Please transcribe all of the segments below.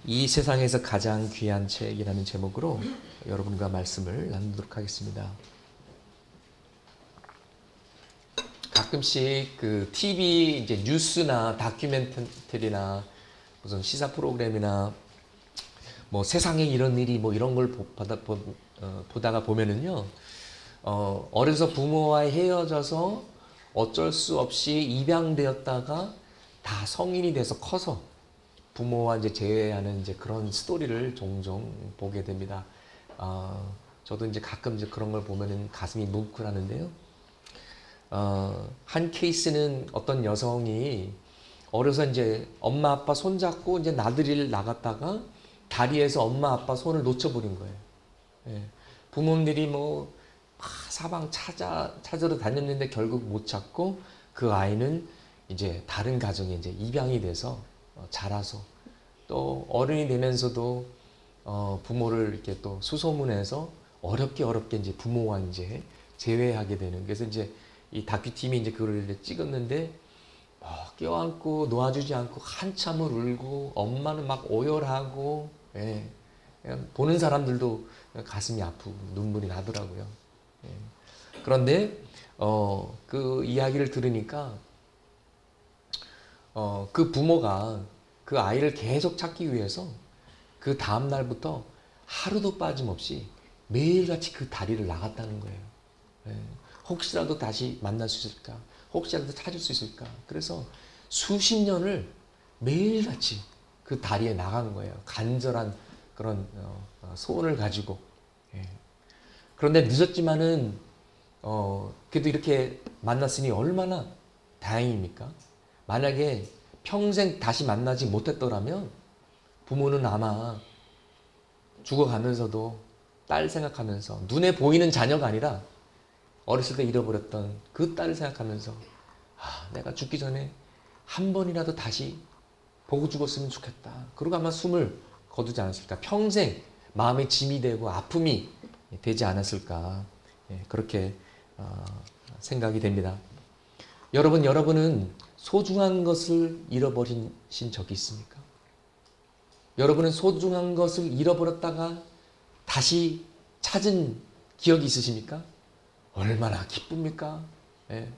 이 세상에서 가장 귀한 책이라는 제목으로 여러분과 말씀을 나누도록 하겠습니다. 가끔씩 그 TV 이제 뉴스나 다큐멘터리나 무슨 시사 프로그램이나 뭐 세상에 이런 일이 뭐 이런 걸 보다가 보면은요, 어려서 부모와 헤어져서 어쩔 수 없이 입양되었다가 다 성인이 돼서 커서 부모와 이제 재회하는 이제 그런 스토리를 종종 보게 됩니다. 저도 이제 가끔 이제 그런 걸 보면은 가슴이 뭉클하는데요. 한 케이스는 어떤 여성이 어려서 이제 엄마 아빠 손잡고 이제 나들이를 나갔다가 다리에서 엄마 아빠 손을 놓쳐버린 거예요. 예. 부모님들이 뭐 사방 찾으러 다녔는데 결국 못 찾고 그 아이는 이제 다른 가정에 이제 입양이 돼서 자라서 또 어른이 되면서도 부모를 이렇게 또 수소문해서 어렵게 이제 부모와 이제 재회하게 되는. 그래서 이제 이 다큐팀이 이제 그걸 이제 찍었는데 껴안고 놓아주지 않고 한참을 울고 엄마는 막 오열하고, 예. 그냥 보는 사람들도 가슴이 아프고 눈물이 나더라고요. 예. 그런데 그 이야기를 들으니까 그 부모가 그 아이를 계속 찾기 위해서 그 다음 날부터 하루도 빠짐없이 매일같이 그 다리를 나갔다는 거예요. 예. 혹시라도 다시 만날 수 있을까? 혹시라도 찾을 수 있을까? 그래서 수십 년을 매일같이 그 다리에 나간 거예요. 간절한 그런 소원을 가지고. 예. 그런데 늦었지만은 그래도 이렇게 만났으니 얼마나 다행입니까? 만약에 평생 다시 만나지 못했더라면 부모는 아마 죽어가면서도 딸 생각하면서, 눈에 보이는 자녀가 아니라 어렸을 때 잃어버렸던 그 딸을 생각하면서 내가 죽기 전에 한 번이라도 다시 보고 죽었으면 좋겠다. 그러고 아마 숨을 거두지 않았을까. 평생 마음의 짐이 되고 아픔이 되지 않았을까. 그렇게 생각이 됩니다. 여러분은 소중한 것을 잃어버리신 적이 있습니까? 여러분은 소중한 것을 잃어버렸다가 다시 찾은 기억이 있으십니까? 얼마나 기쁩니까? 예.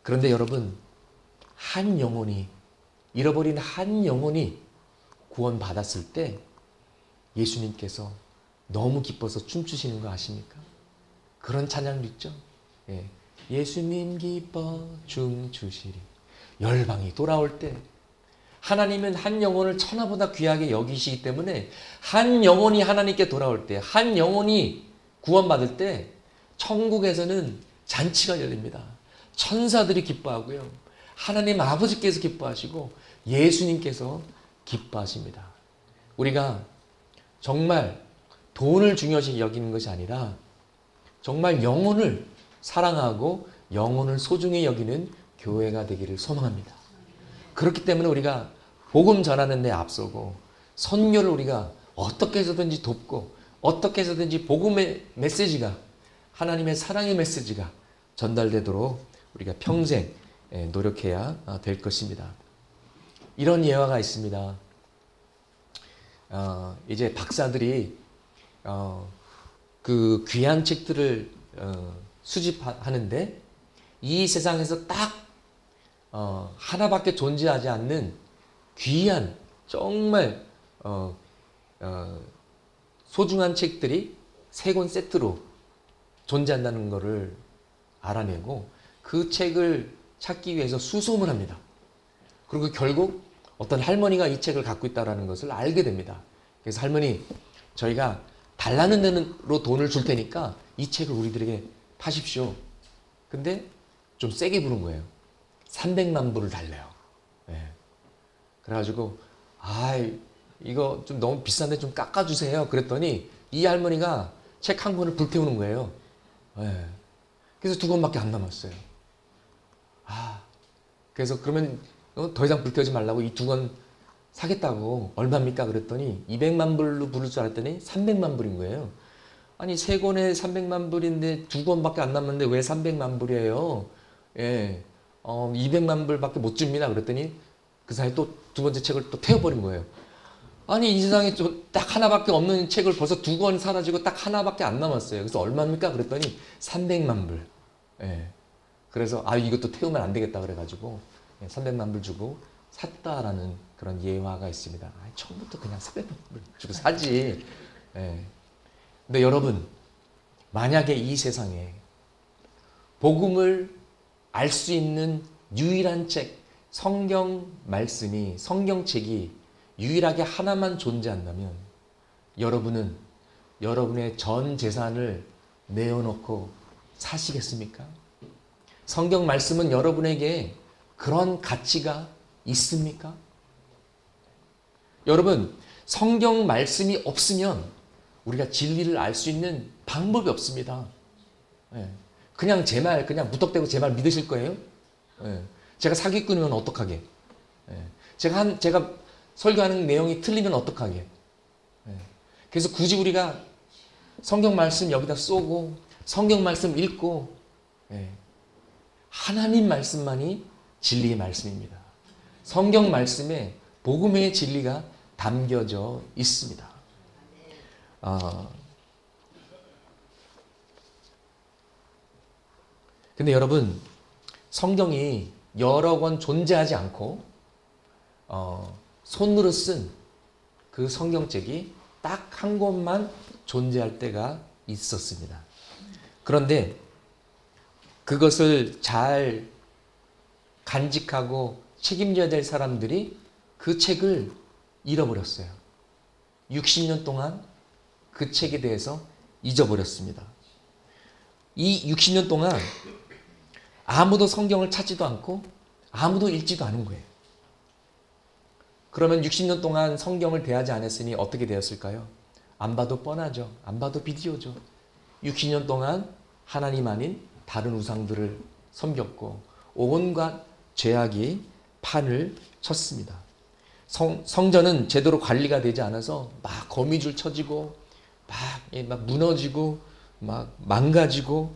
그런데 여러분, 한 영혼이, 잃어버린 한 영혼이 구원받았을 때 예수님께서 너무 기뻐서 춤추시는 거 아십니까? 그런 찬양도 있죠. 예. 예수님 기뻐 춤추시리. 열방이 돌아올 때 하나님은 한 영혼을 천하보다 귀하게 여기시기 때문에 한 영혼이 하나님께 돌아올 때, 한 영혼이 구원받을 때 천국에서는 잔치가 열립니다. 천사들이 기뻐하고요. 하나님 아버지께서 기뻐하시고 예수님께서 기뻐하십니다. 우리가 정말 돈을 중요시 여기는 것이 아니라 정말 영혼을 사랑하고 영혼을 소중히 여기는 교회가 되기를 소망합니다. 그렇기 때문에 우리가 복음 전하는 데 앞서고 선교를 우리가 어떻게 해서든지 돕고 어떻게 해서든지 복음의 메시지가, 하나님의 사랑의 메시지가 전달되도록 우리가 평생 노력해야 될 것입니다. 이런 예화가 있습니다. 이제 박사들이 그 귀한 책들을 수집하는데 이 세상에서 딱 하나밖에 존재하지 않는 귀한, 정말 소중한 책들이 3권 세트로 존재한다는 것을 알아내고 그 책을 찾기 위해서 수소문 합니다. 그리고 결국 어떤 할머니가 이 책을 갖고 있다는 것을 알게 됩니다. 그래서 할머니, 저희가 달라는 대로 돈을 줄 테니까 이 책을 우리들에게 파십시오. 근데 좀 세게 부른 거예요. 300만 불을 달래요. 네. 그래가지고 이거 좀 너무 비싼데 좀 깎아주세요. 그랬더니 이 할머니가 책 한 권을 불태우는 거예요. 네. 그래서 2권밖에 안 남았어요. 그래서 그러면 더 이상 불태우지 말라고 이 2권 사겠다고. 얼마입니까? 그랬더니 200만 불로 부를 줄 알았더니 300만 불인 거예요. 아니 3권에 300만 불인데 2권밖에 안 남았는데 왜 300만 불이에요? 예. 200만 불밖에 못 줍니다. 그랬더니 그 사이에 또 두 번째 책을 또 태워버린 거예요. 아니 이 세상에 딱 하나밖에 없는 책을 벌써 2권 사라지고 딱 하나밖에 안 남았어요. 그래서 얼마입니까? 그랬더니 300만 불. 예. 그래서 이것도 태우면 안 되겠다 그래가지고 300만 불 주고 샀다라는 그런 예화가 있습니다. 처음부터 그냥 300만 불 주고 사지. 예. 근데 여러분, 만약에 이 세상에 복음을 알 수 있는 유일한 책, 성경 말씀이, 성경책이 유일하게 하나만 존재한다면 여러분은 여러분의 전 재산을 내어놓고 사시겠습니까? 성경 말씀은 여러분에게 그런 가치가 있습니까? 여러분, 성경 말씀이 없으면 우리가 진리를 알 수 있는 방법이 없습니다. 그냥 제 말, 그냥 무턱대고 제 말 믿으실 거예요? 제가 사기꾼이면 어떡하게? 제가 설교하는 내용이 틀리면 어떡하게? 그래서 굳이 우리가 성경 말씀 여기다 쏘고 성경 말씀 읽고 하나님 말씀만이 진리의 말씀입니다. 성경 말씀에 복음의 진리가 담겨져 있습니다. 근데 여러분, 성경이 여러 권 존재하지 않고 손으로 쓴 그 성경책이 딱 한 권만 존재할 때가 있었습니다. 그런데 그것을 잘 간직하고 책임져야 될 사람들이 그 책을 잃어버렸어요. 60년 동안 그 책에 대해서 잊어버렸습니다. 이 60년 동안 아무도 성경을 찾지도 않고 아무도 읽지도 않은 거예요. 그러면 60년 동안 성경을 대하지 않았으니 어떻게 되었을까요? 안 봐도 뻔하죠. 안 봐도 비디오죠. 60년 동안 하나님 아닌 다른 우상들을 섬겼고 온갖 죄악이 판을 쳤습니다. 성전은 제대로 관리가 되지 않아서 막 거미줄 쳐지고 막 무너지고 막 망가지고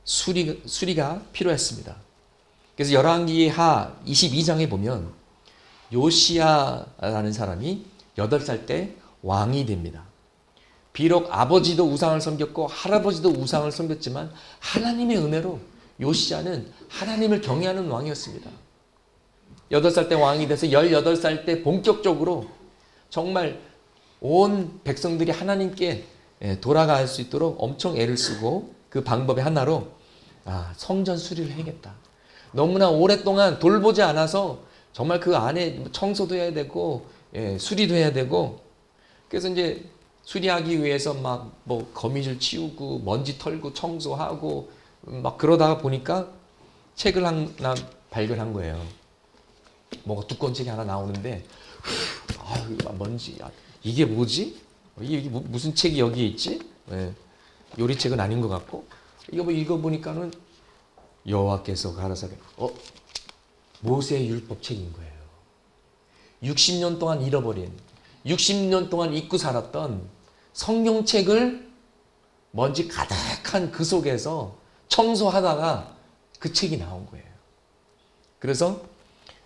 수리가 필요했습니다. 그래서 열왕기하 22장에 보면 요시야라는 사람이 8살 때 왕이 됩니다. 비록 아버지도 우상을 섬겼고 할아버지도 우상을 섬겼지만 하나님의 은혜로 요시야는 하나님을 경외하는 왕이었습니다. 8살 때 왕이 돼서 18살 때 본격적으로 정말 온 백성들이 하나님께 돌아갈 수 있도록 엄청 애를 쓰고 그 방법의 하나로 성전 수리를 해야겠다. 너무나 오랫동안 돌보지 않아서 정말 그 안에 청소도 해야 되고 수리도 해야 되고 그래서 이제 수리하기 위해서 막 뭐 거미줄 치우고 먼지 털고 청소하고 막 그러다가 보니까 책을 하나 발견한 거예요. 뭐가 두꺼운 책이 하나 나오는데 먼지 이게 뭐지? 이게 무슨 책이 여기에 있지? 요리책은 아닌 것 같고 이거 뭐 읽어보니까는 여호와께서 가라사대 모세의 율법 책인 거예요. 60년 동안 잃어버린 60년 동안 잊고 살았던 성경책을 먼지 가득한 그 속에서 청소하다가 그 책이 나온 거예요. 그래서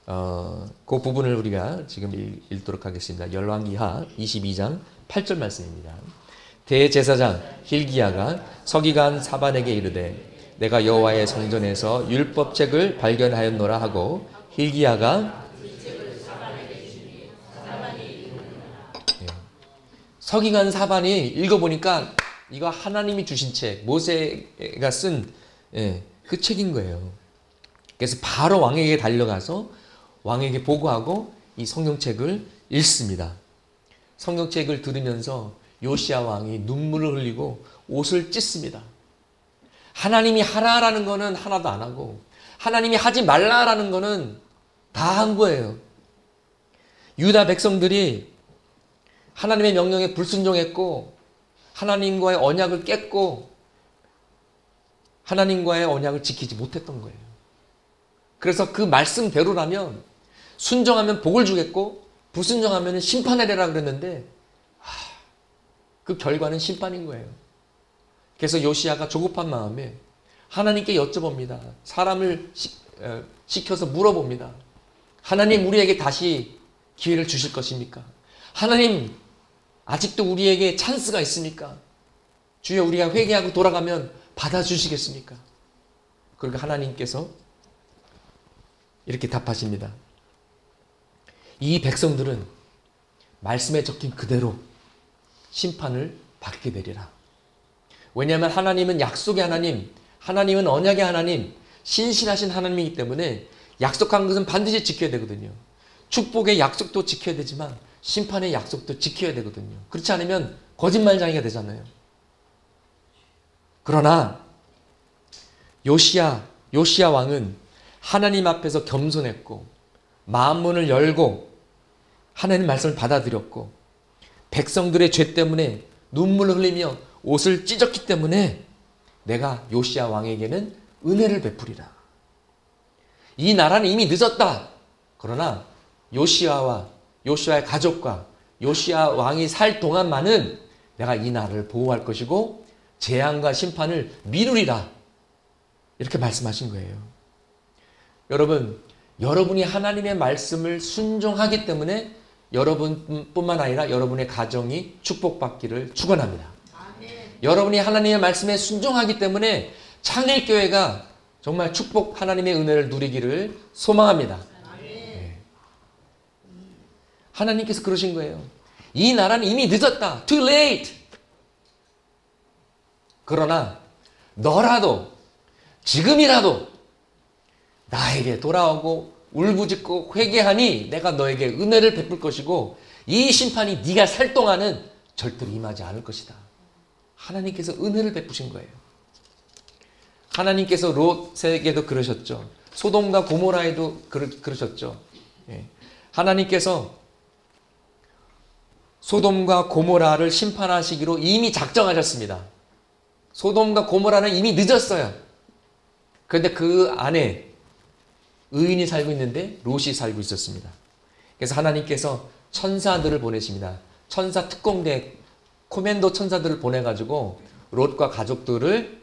그 부분을 우리가 지금 읽도록 하겠습니다. 열왕기하 22장 8절 말씀입니다. 대제사장 hil기야가 서기관 사반에게 이르되 내가 여호와의 성전에서 율법책을 발견하였노라 하고 hil기야가 서기관 사반이 읽어보니까 이거 하나님이 주신 책, 모세가 쓴 그 책인 거예요. 그래서 바로 왕에게 달려가서 왕에게 보고하고 이 성경책을 읽습니다. 성경책을 들으면서 요시야 왕이 눈물을 흘리고 옷을 찢습니다. 하나님이 하라라는 거는 하나도 안 하고 하나님이 하지 말라라는 거는 다 한 거예요. 유다 백성들이 하나님의 명령에 불순종했고 하나님과의 언약을 깼고 하나님과의 언약을 지키지 못했던 거예요. 그래서 그 말씀대로라면 순종하면 복을 주겠고 불순종하면 심판해내라 그랬는데 그 결과는 심판인 거예요. 그래서 요시야가 조급한 마음에 하나님께 여쭤봅니다. 사람을 시켜서 물어봅니다. 하나님 우리에게 다시 기회를 주실 것입니까? 하나님 아직도 우리에게 찬스가 있습니까? 주여 우리가 회개하고 돌아가면 받아주시겠습니까? 그러니까 하나님께서 이렇게 답하십니다. 이 백성들은 말씀에 적힌 그대로 심판을 받게 되리라. 왜냐하면 하나님은 약속의 하나님, 하나님은 언약의 하나님, 신실하신 하나님이기 때문에 약속한 것은 반드시 지켜야 되거든요. 축복의 약속도 지켜야 되지만 심판의 약속도 지켜야 되거든요. 그렇지 않으면 거짓말장이가 되잖아요. 그러나 요시야 왕은 하나님 앞에서 겸손했고 마음문을 열고 하나님 말씀을 받아들였고 백성들의 죄 때문에 눈물을 흘리며 옷을 찢었기 때문에 내가 요시야 왕에게는 은혜를 베푸리라. 이 나라는 이미 늦었다. 그러나 요시야의 가족과 요시야 왕이 살 동안만은 내가 이 나라를 보호할 것이고 재앙과 심판을 미루리라. 이렇게 말씀하신 거예요. 여러분이 하나님의 말씀을 순종하기 때문에 여러분뿐만 아니라 여러분의 가정이 축복받기를 축원합니다. 여러분이 하나님의 말씀에 순종하기 때문에 창일교회가 정말 축복 하나님의 은혜를 누리기를 소망합니다. 네. 하나님께서 그러신 거예요. 이 나라는 이미 늦었다. Too late. 그러나 너라도 지금이라도 나에게 돌아오고 울부짖고 회개하니 내가 너에게 은혜를 베풀 것이고 이 심판이 네가 살 동안은 절대로 임하지 않을 것이다. 하나님께서 은혜를 베푸신 거예요. 하나님께서 롯에게도 그러셨죠. 소돔과 고모라에도 그러셨죠. 예. 하나님께서 소돔과 고모라를 심판하시기로 이미 작정하셨습니다. 소돔과 고모라는 이미 늦었어요. 그런데 그 안에 의인이 살고 있는데 롯이 살고 있었습니다. 그래서 하나님께서 천사들을 보내십니다. 천사 특공대 코맨도 천사들을 보내가지고 롯과 가족들을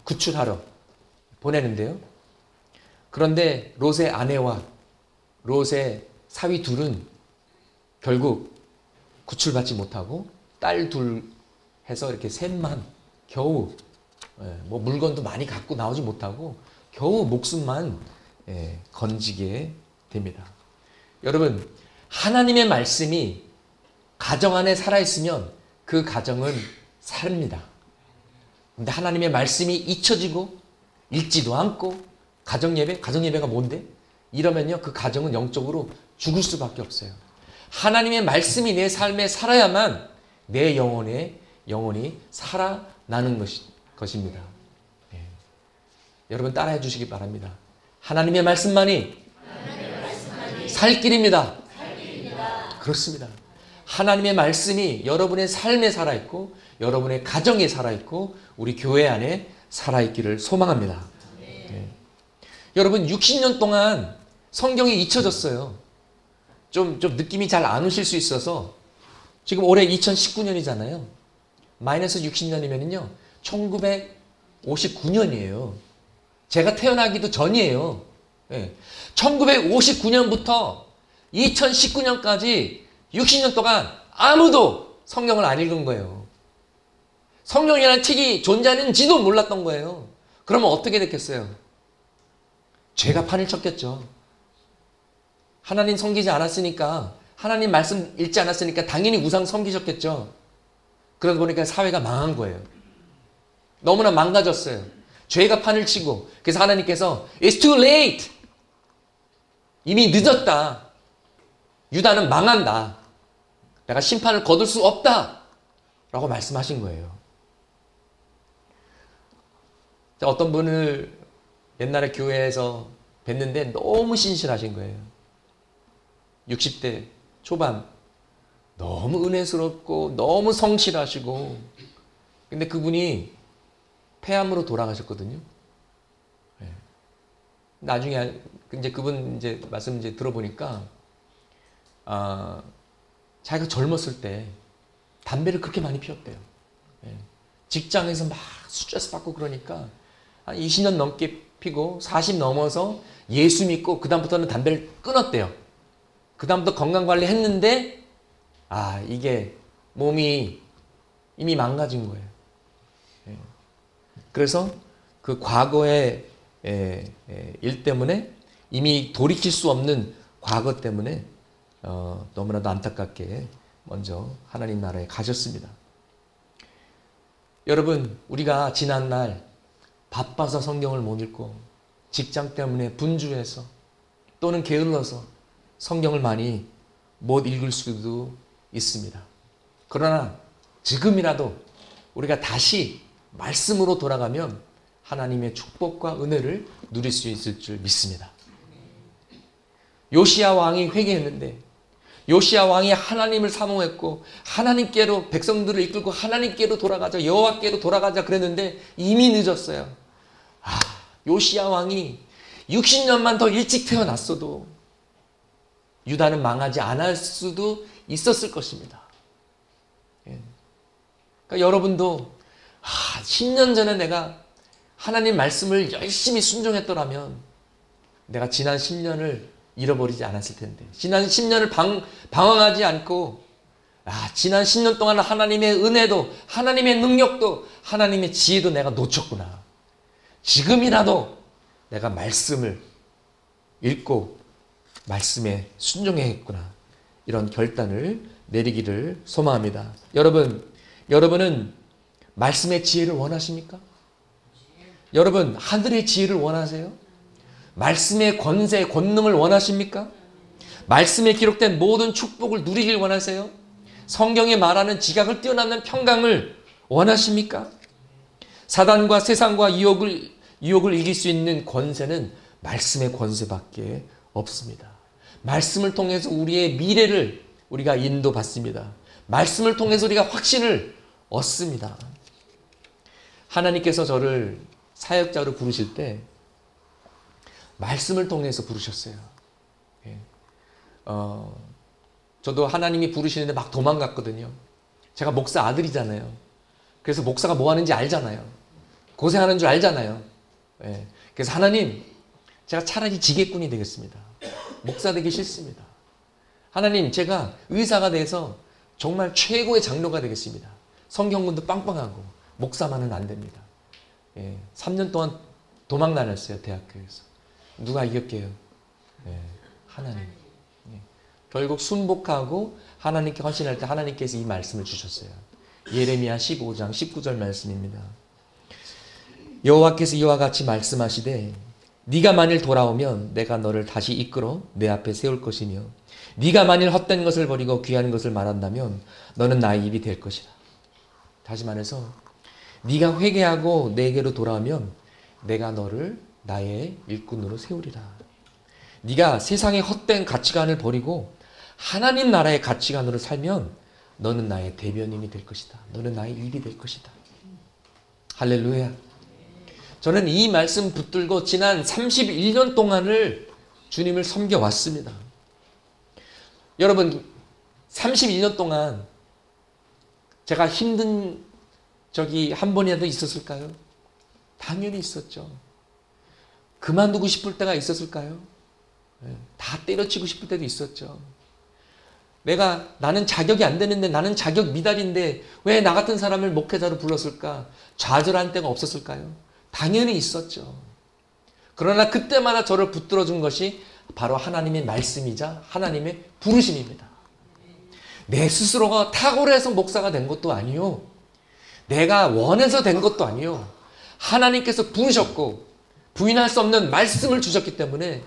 구출하러 보내는데요. 그런데 롯의 아내와 롯의 사위 둘은 결국 구출받지 못하고 딸 둘 해서 이렇게 셋만 겨우 뭐 물건도 많이 갖고 나오지 못하고 겨우 목숨만 건지게 됩니다. 여러분, 하나님의 말씀이 가정 안에 살아있으면 그 가정은 삽니다. 근데 하나님의 말씀이 잊혀지고 읽지도 않고 가정예배가 뭔데? 이러면요 그 가정은 영적으로 죽을 수밖에 없어요. 하나님의 말씀이 내 삶에 살아야만 내 영혼이 살아나는 것입니다. 여러분 따라해 주시기 바랍니다. 하나님의 말씀만이 살 길입니다. 그렇습니다. 하나님의 말씀이 여러분의 삶에 살아있고 여러분의 가정에 살아있고 우리 교회 안에 살아있기를 소망합니다. 여러분 60년 동안 성경이 잊혀졌어요. 좀 느낌이 잘 안 오실 수 있어서 지금 올해 2019년이잖아요. 마이너스 60년이면요 1959년이에요. 제가 태어나기도 전이에요. 1959년부터 2019년까지 60년 동안 아무도 성경을 안 읽은 거예요. 성경이라는 책이 존재하는지도 몰랐던 거예요. 그러면 어떻게 됐겠어요? 죄가 판을 쳤겠죠. 하나님 섬기지 않았으니까, 하나님 말씀 읽지 않았으니까 당연히 우상 섬기셨겠죠. 그러다 보니까 사회가 망한 거예요. 너무나 망가졌어요. 죄가 판을 치고. 그래서 하나님께서 It's too late. 이미 늦었다. 유다는 망한다. 내가 심판을 거둘 수 없다. 라고 말씀하신 거예요. 어떤 분을 옛날에 교회에서 뵀는데 너무 신실하신 거예요. 60대 초반. 너무 은혜스럽고 너무 성실하시고. 근데 그분이 폐암으로 돌아가셨거든요. 나중에 이제 그분 말씀 들어보니까 자기가 젊었을 때 담배를 그렇게 많이 피웠대요. 직장에서 막 스트레스 받고 그러니까 한 20년 넘게 피고 40 넘어서 예수 믿고 그 다음부터는 담배를 끊었대요. 그 다음부터 건강관리 했는데 이게 몸이 이미 망가진 거예요. 그래서 그 과거의 일 때문에 이미 돌이킬 수 없는 과거 때문에 너무나도 안타깝게 먼저 하나님 나라에 가셨습니다. 여러분, 우리가 지난날 바빠서 성경을 못 읽고 직장 때문에 분주해서 또는 게을러서 성경을 많이 못 읽을 수도 있습니다. 그러나 지금이라도 우리가 다시 말씀으로 돌아가면 하나님의 축복과 은혜를 누릴 수 있을 줄 믿습니다. 요시야 왕이 회개했는데 요시야 왕이 하나님을 사모했고 하나님께로 백성들을 이끌고 하나님께로 돌아가자, 여호와께로 돌아가자 그랬는데 이미 늦었어요. 요시야 왕이 60년만 더 일찍 태어났어도 유다는 망하지 않을 수도 있었을 것입니다. 그러니까 여러분도 10년 전에 내가 하나님 말씀을 열심히 순종했더라면 내가 지난 10년을 잃어버리지 않았을 텐데, 지난 10년을 방황하지 않고 지난 10년 동안 하나님의 은혜도 하나님의 능력도 하나님의 지혜도 내가 놓쳤구나. 지금이라도 내가 말씀을 읽고 말씀에 순종해야겠구나. 이런 결단을 내리기를 소망합니다. 여러분은 말씀의 지혜를 원하십니까? 여러분, 하늘의 지혜를 원하세요? 말씀의 권세, 권능을 원하십니까? 말씀에 기록된 모든 축복을 누리길 원하세요? 성경에 말하는 지각을 뛰어넘는 평강을 원하십니까? 사단과 세상과 유혹을 이길 수 있는 권세는 말씀의 권세밖에 없습니다. 말씀을 통해서 우리의 미래를 우리가 인도받습니다. 말씀을 통해서 우리가 확신을 얻습니다. 하나님께서 저를 사역자로 부르실 때 말씀을 통해서 부르셨어요. 저도 하나님이 부르시는데 막 도망갔거든요. 제가 목사 아들이잖아요. 그래서 목사가 뭐 하는지 알잖아요. 고생하는 줄 알잖아요. 그래서 하나님, 제가 차라리 지게꾼이 되겠습니다. 목사 되기 싫습니다. 하나님, 제가 의사가 돼서 정말 최고의 장로가 되겠습니다. 성경문도 빵빵하고 목사만은 안 됩니다. 3년 동안 도망 다녔어요. 대학교에서. 누가 이겼게요? 하나님. 결국 순복하고 하나님께 헌신할 때 하나님께서 이 말씀을 주셨어요. 예레미야 15장 19절 말씀입니다. 여호와께서 이와 같이 말씀하시되 네가 만일 돌아오면 내가 너를 다시 이끌어 내 앞에 세울 것이며 네가 만일 헛된 것을 버리고 귀한 것을 말한다면 너는 나의 입이 될 것이라. 다시 말해서 네가 회개하고 내게로 돌아오면 내가 너를 나의 일꾼으로 세우리라. 네가 세상의 헛된 가치관을 버리고 하나님 나라의 가치관으로 살면 너는 나의 대변인이 될 것이다. 너는 나의 입이 될 것이다. 할렐루야. 저는 이 말씀 붙들고 지난 31년 동안을 주님을 섬겨왔습니다. 여러분, 31년 동안 제가 힘든 적이 한 번이라도 있었을까요? 당연히 있었죠. 그만두고 싶을 때가 있었을까요? 다 때려치고 싶을 때도 있었죠. 나는 자격이 안 되는데, 나는 자격 미달인데 왜 나 같은 사람을 목회자로 불렀을까? 좌절한 때가 없었을까요? 당연히 있었죠. 그러나 그때마다 저를 붙들어준 것이 바로 하나님의 말씀이자 하나님의 부르심입니다. 내 스스로가 탁월해서 목사가 된 것도 아니요, 내가 원해서 된 것도 아니요, 하나님께서 부르셨고 부인할 수 없는 말씀을 주셨기 때문에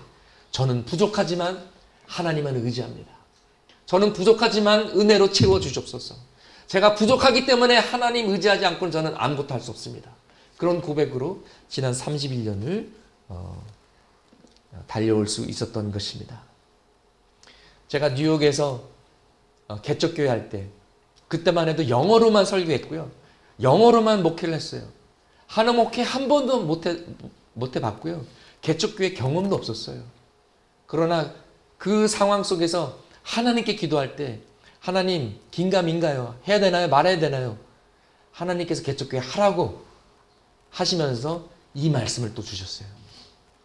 저는 부족하지만 하나님만 의지합니다. 저는 부족하지만 은혜로 채워주시옵소서. 제가 부족하기 때문에 하나님 의지하지 않고는 저는 아무것도 할 수 없습니다. 그런 고백으로 지난 31년을 달려올 수 있었던 것입니다. 제가 뉴욕에서 개척교회 할 때 그때만 해도 영어로만 설교했고요. 영어로만 목회를 했어요. 한화 목회 한 번도 못 해봤고요. 개척교회 경험도 없었어요. 그러나 그 상황 속에서 하나님께 기도할 때 하나님 긴가민가요? 해야 되나요? 말아야 되나요? 하나님께서 개척교회 하라고 하시면서 이 말씀을 또 주셨어요.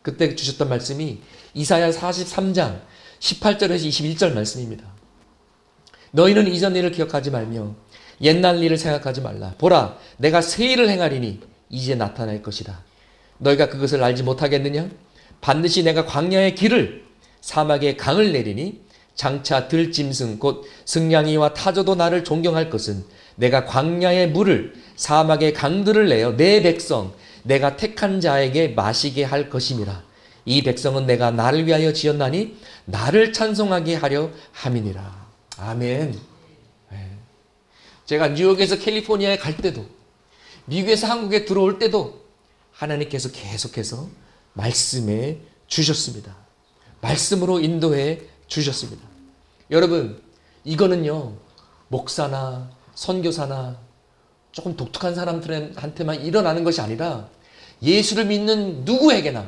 그때 주셨던 말씀이 이사야 43장 18절에서 21절 말씀입니다. 너희는 이전 일을 기억하지 말며 옛날 일을 생각하지 말라. 보라, 내가 새 일을 행하리니 이제 나타날 것이다. 너희가 그것을 알지 못하겠느냐? 반드시 내가 광야의 길을 사막의 강을 내리니 장차 들짐승 곧 승냥이와 타조도 나를 존경할 것은 내가 광야의 물을 사막의 강들을 내어 내 백성 내가 택한 자에게 마시게 할 것임이라. 이 백성은 내가 나를 위하여 지었나니 나를 찬송하게 하려 함이니라. 아멘. 제가 뉴욕에서 캘리포니아에 갈 때도 미국에서 한국에 들어올 때도 하나님께서 계속해서 말씀해 주셨습니다. 말씀으로 인도해 주셨습니다. 여러분, 이거는요, 목사나 선교사나 조금 독특한 사람들한테만 일어나는 것이 아니라 예수를 믿는 누구에게나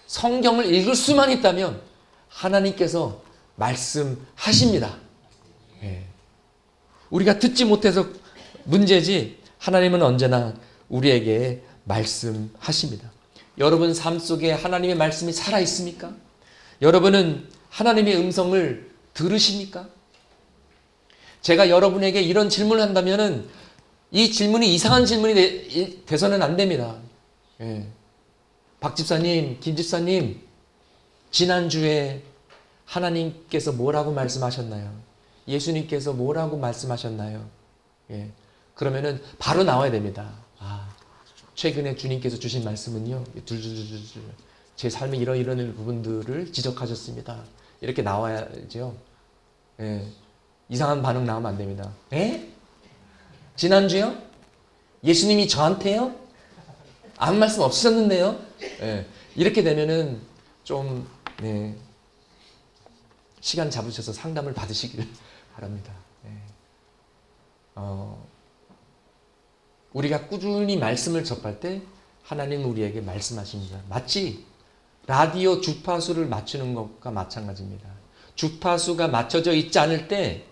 성경을 읽을 수만 있다면 하나님께서 말씀하십니다. 우리가 듣지 못해서 문제지 하나님은 언제나 우리에게 말씀하십니다. 여러분 삶 속에 하나님의 말씀이 살아있습니까? 여러분은 하나님의 음성을 들으십니까? 제가 여러분에게 이런 질문을 한다면 이 질문이 이상한 질문이 돼서는 안 됩니다. 박 집사님, 김 집사님, 지난주에 하나님께서 뭐라고 말씀하셨나요? 예수님께서 뭐라고 말씀하셨나요? 그러면은 바로 나와야 됩니다. 최근에 주님께서 주신 말씀은요, 제 삶에 이런 부분들을 지적하셨습니다. 이렇게 나와야죠. 이상한 반응 나오면 안 됩니다. 지난주요? 예수님이 저한테요? 아무 말씀 없으셨는데요? 이렇게 되면은 좀, 시간 잡으셔서 상담을 받으시길 바랍니다. 우리가 꾸준히 말씀을 접할 때 하나님은 우리에게 말씀하십니다. 마치 라디오 주파수를 맞추는 것과 마찬가지입니다. 주파수가 맞춰져 있지 않을 때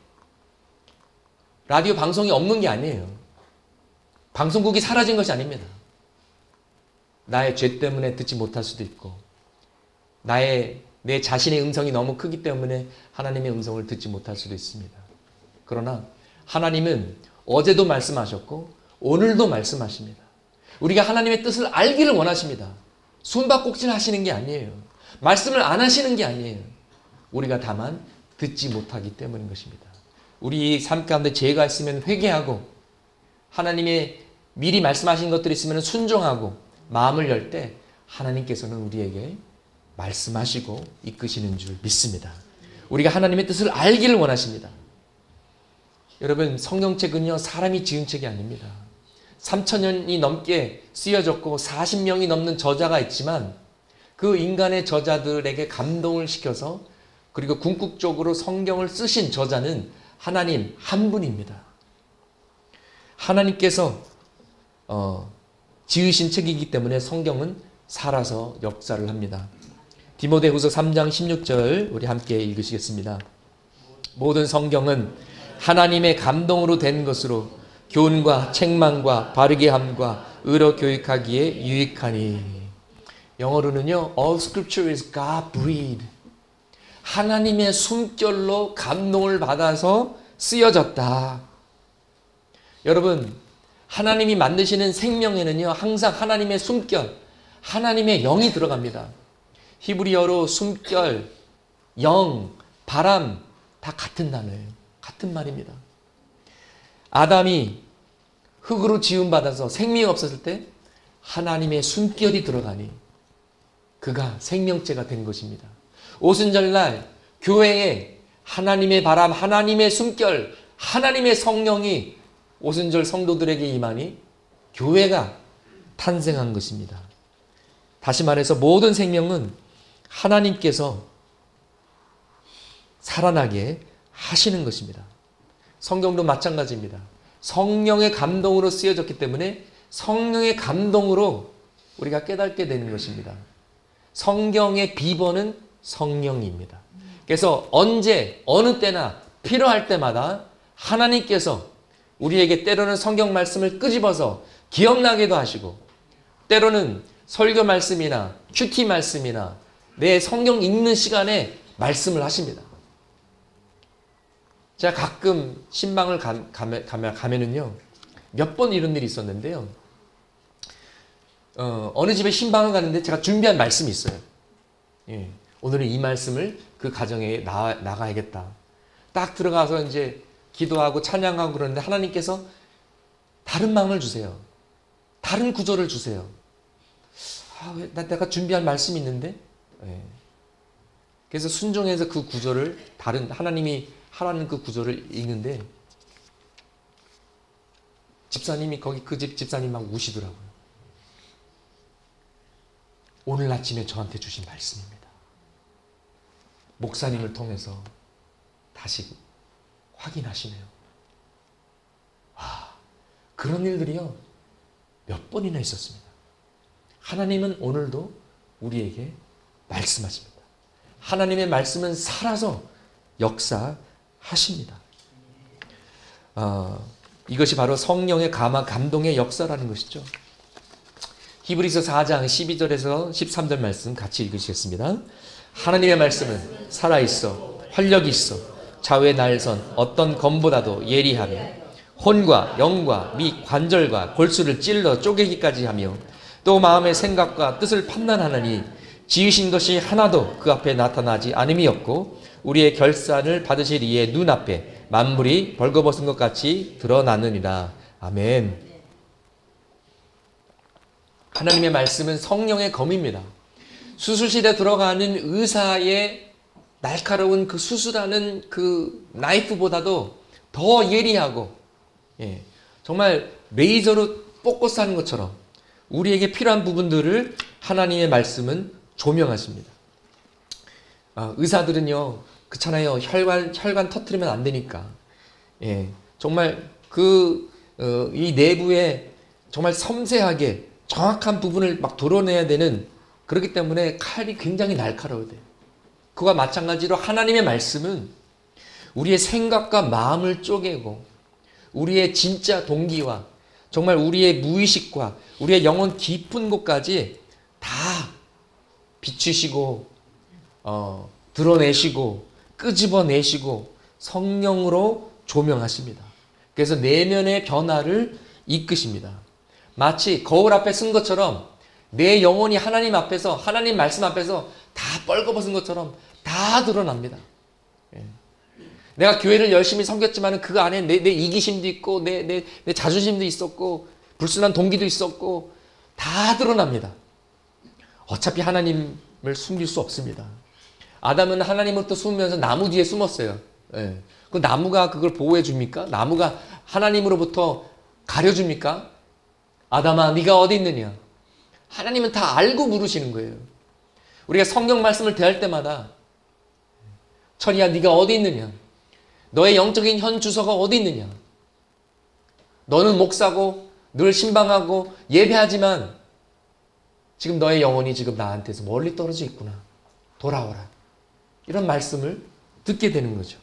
라디오 방송이 없는 게 아니에요. 방송국이 사라진 것이 아닙니다. 나의 죄 때문에 듣지 못할 수도 있고 내 자신의 음성이 너무 크기 때문에 하나님의 음성을 듣지 못할 수도 있습니다. 그러나 하나님은 어제도 말씀하셨고 오늘도 말씀하십니다. 우리가 하나님의 뜻을 알기를 원하십니다. 숨바꼭질 하시는 게 아니에요. 말씀을 안 하시는 게 아니에요. 우리가 다만 듣지 못하기 때문인 것입니다. 우리 삶 가운데 죄가 있으면 회개하고 하나님의 미리 말씀하신 것들이 있으면 순종하고 마음을 열 때 하나님께서는 우리에게 말씀하시고 이끄시는 줄 믿습니다. 우리가 하나님의 뜻을 알기를 원하십니다. 여러분, 성경책은요, 사람이 지은 책이 아닙니다. 3,000년이 넘게 쓰여졌고 40명이 넘는 저자가 있지만 그 인간의 저자들에게 감동을 시켜서 그리고 궁극적으로 성경을 쓰신 저자는 하나님 한 분입니다. 하나님께서 지으신 책이기 때문에 성경은 살아서 역사를 합니다. 디모데후서 3장 16절 우리 함께 읽으시겠습니다. 모든 성경은 하나님의 감동으로 된 것으로 교훈과 책망과 바르게 함과 의로 교육하기에 유익하니. 영어로는요, all scripture is God breathed. 하나님의 숨결로 감동을 받아서 쓰여졌다. 여러분, 하나님이 만드시는 생명에는요, 항상 하나님의 숨결, 하나님의 영이 들어갑니다. 히브리어로 숨결, 영, 바람 다 같은 단어예요. 같은 말입니다. 아담이 흙으로 지음받아서 생명이 없었을 때 하나님의 숨결이 들어가니 그가 생명체가 된 것입니다. 오순절날 교회에 하나님의 바람, 하나님의 숨결, 하나님의 성령이 오순절 성도들에게 임하니 교회가 탄생한 것입니다. 다시 말해서 모든 생명은 하나님께서 살아나게 하시는 것입니다. 성경도 마찬가지입니다. 성령의 감동으로 쓰여졌기 때문에 성령의 감동으로 우리가 깨닫게 되는 것입니다. 성경의 비번은 성령입니다. 그래서 언제 어느 때나 필요할 때마다 하나님께서 우리에게 때로는 성경 말씀을 끄집어서 기억나게도 하시고 때로는 설교 말씀이나 큐티 말씀이나 내 성경 읽는 시간에 말씀을 하십니다. 제가 가끔 신방을 가면은요, 몇 번 이런 일이 있었는데요. 어느 집에 신방을 가는데 제가 준비한 말씀이 있어요. 예, 오늘은 이 말씀을 그 가정에 나가야겠다. 딱 들어가서 이제 기도하고 찬양하고 그러는데 하나님께서 다른 마음을 주세요. 다른 구절을 주세요. 왜 내가 준비한 말씀이 있는데? 예. 그래서 순종해서 그 구절을 다른 하나님이 하라는 그 구절을 읽는데 집사님이 거기 그 집 집사님 막 우시더라고요. 오늘 아침에 저한테 주신 말씀입니다. 목사님을 통해서 다시 확인하시네요. 와, 그런 일들이요 몇 번이나 있었습니다. 하나님은 오늘도 우리에게 말씀하십니다. 하나님의 말씀은 살아서 역사하십니다. 이것이 바로 성령의 감동의 역사라는 것이죠. 히브리서 4장 12절에서 13절 말씀 같이 읽으시겠습니다. 하나님의 말씀은 살아있어 활력이 있어 좌우의 날선 어떤 검보다도 예리하며 혼과 영과 및 관절과 골수를 찔러 쪼개기까지 하며 또 마음의 생각과 뜻을 판단하느니 지으신 것이 하나도 그 앞에 나타나지 않음이 없고 우리의 결산을 받으실 이의 눈앞에 만물이 벌거벗은 것 같이 드러나느니라. 아멘. 하나님의 말씀은 성령의 검입니다. 수술실에 들어가는 의사의 날카로운 그 수술하는 그 나이프보다도 더 예리하고 정말 레이저로 뽑고 싸는 것처럼 우리에게 필요한 부분들을 하나님의 말씀은 조명하십니다. 의사들은요, 그렇잖아요. 혈관 터뜨리면 안 되니까. 정말 이 내부에 정말 섬세하게 정확한 부분을 막 도려내야 되는, 그렇기 때문에 칼이 굉장히 날카로워야 돼요. 그와 마찬가지로 하나님의 말씀은 우리의 생각과 마음을 쪼개고 우리의 진짜 동기와 정말 우리의 무의식과 우리의 영혼 깊은 곳까지 다 비추시고 드러내시고 끄집어내시고 성령으로 조명하십니다. 그래서 내면의 변화를 이끄십니다. 마치 거울 앞에 쓴 것처럼 내 영혼이 하나님 앞에서, 하나님 말씀 앞에서 다 뻘거벗은 것처럼 다 드러납니다. 내가 교회를 열심히 섬겼지만 그 안에 내 이기심도 있고 내 자존심도 있었고 불순한 동기도 있었고 다 드러납니다. 어차피 하나님을 숨길 수 없습니다. 아담은 하나님으로부터 숨으면서 나무 뒤에 숨었어요. 그 나무가 그걸 보호해 줍니까? 나무가 하나님으로부터 가려줍니까? 아담아, 네가 어디 있느냐? 하나님은 다 알고 물으시는 거예요. 우리가 성경 말씀을 대할 때마다 철이야, 네가 어디 있느냐? 너의 영적인 현 주소가 어디 있느냐? 너는 목사고 늘 신방하고 예배하지만 지금 너의 영혼이 지금 나한테서 멀리 떨어져 있구나. 돌아오라. 이런 말씀을 듣게 되는 거죠.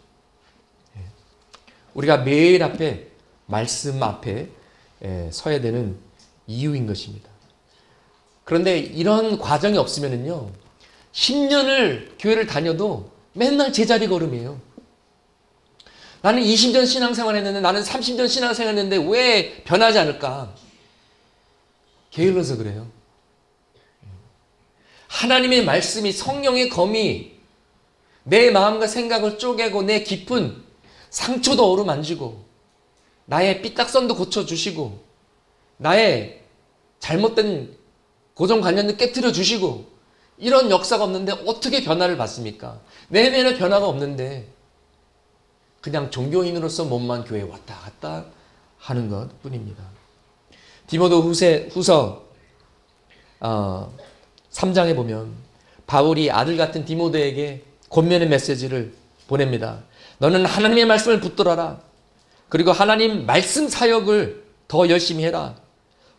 우리가 매일 앞에 말씀 앞에 서야 되는 이유인 것입니다. 그런데 이런 과정이 없으면요 10년을 교회를 다녀도 맨날 제자리 걸음이에요. 나는 20년 신앙생활 했는데, 나는 30년 신앙생활 했는데 왜 변하지 않을까? 게을러서 그래요. 하나님의 말씀이, 성령의 검이 내 마음과 생각을 쪼개고 내 깊은 상처도 어루만지고 나의 삐딱선도 고쳐주시고 나의 잘못된 고정관념도 깨트려 주시고, 이런 역사가 없는데 어떻게 변화를 받습니까? 내면에 변화가 없는데 그냥 종교인으로서 몸만 교회에 왔다 갔다 하는 것 뿐입니다. 디모데 후서 3장에 보면 바울이 아들 같은 디모데에게 권면의 메시지를 보냅니다. 너는 하나님의 말씀을 붙들어라. 그리고 하나님 말씀 사역을 더 열심히 해라.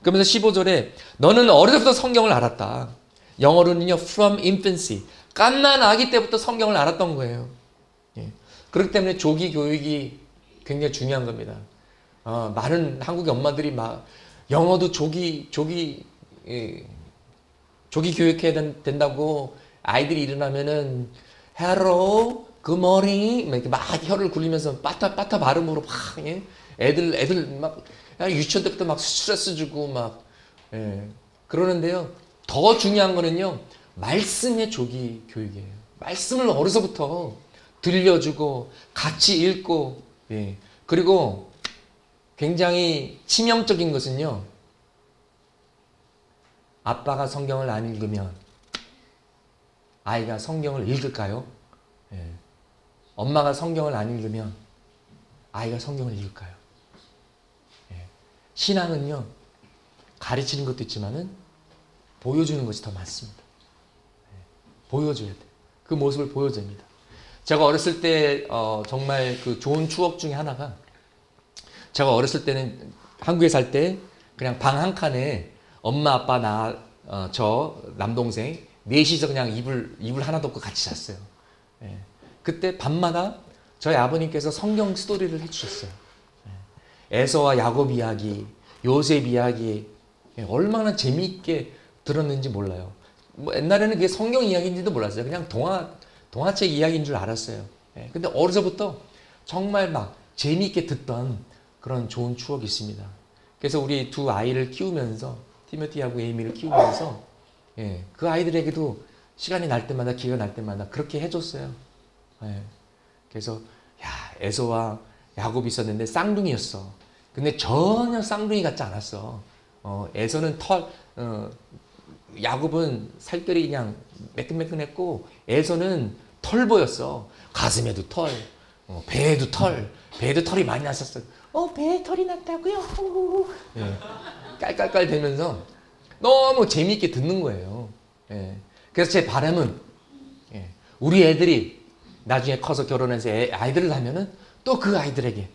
그러면서 15절에 너는 어려서부터 성경을 알았다. 영어로는요 from infancy, 갓난 아기 때부터 성경을 알았던 거예요. 그렇기 때문에 조기 교육이 굉장히 중요한 겁니다. 많은 한국의 엄마들이 막 영어도 조기 조기 교육해야 된다고 아이들이 일어나면은 hello, good morning 이렇게 막 혀를 굴리면서 빠타 발음으로 막 예? 애들 막 유치원 때부터 막 스트레스 주고 막 예. 그러는데요. 더 중요한 거는요. 말씀의 조기 교육이에요. 말씀을 어려서부터 들려주고 같이 읽고 예. 그리고 굉장히 치명적인 것은요. 아빠가 성경을 안 읽으면 아이가 성경을 읽을까요? 예. 엄마가 성경을 안 읽으면 아이가 성경을 읽을까요? 예. 신앙은요. 가르치는 것도 있지만은 보여주는 것이 더 많습니다. 예. 보여줘야 돼. 그 모습을 보여줘야 합니다. 제가 어렸을 때 정말 그 좋은 추억 중에 하나가 제가 어렸을 때는 한국에 살 때 그냥 방 한 칸에 엄마 아빠 저 남동생 넷이서 그냥 이불 하나도 없고 같이 잤어요. 예. 그때 밤마다 저희 아버님께서 성경 스토리를 해주셨어요. 예. 에서와 야곱 이야기, 요셉 이야기 예. 얼마나 재미있게 들었는지 몰라요. 뭐 옛날에는 그게 성경 이야기인지도 몰랐어요. 그냥 동화책 이야기인 줄 알았어요. 예. 근데 어려서부터 정말 막 재미있게 듣던 그런 좋은 추억이 있습니다. 그래서 우리 두 아이를 키우면서 티모티하고 에이미를 키우면서 예, 그 아이들에게도 시간이 날 때마다 기회가 날 때마다 그렇게 해줬어요. 예, 그래서 야 에서와 야곱이 있었는데 쌍둥이였어. 근데 전혀 쌍둥이 같지 않았어. 에서는 야곱은 살결이 그냥 매끈매끈했고 에서는 털 보였어. 가슴에도 털, 배에도 털, 배에도 털이 많이 났었어. 배에 털이 났다고요? 예. 깔깔깔 대면서 너무 재미있게 듣는 거예요. 예. 그래서 제 바람은 예. 우리 애들이 나중에 커서 결혼해서 아이들을 하면은 또 그 아이들에게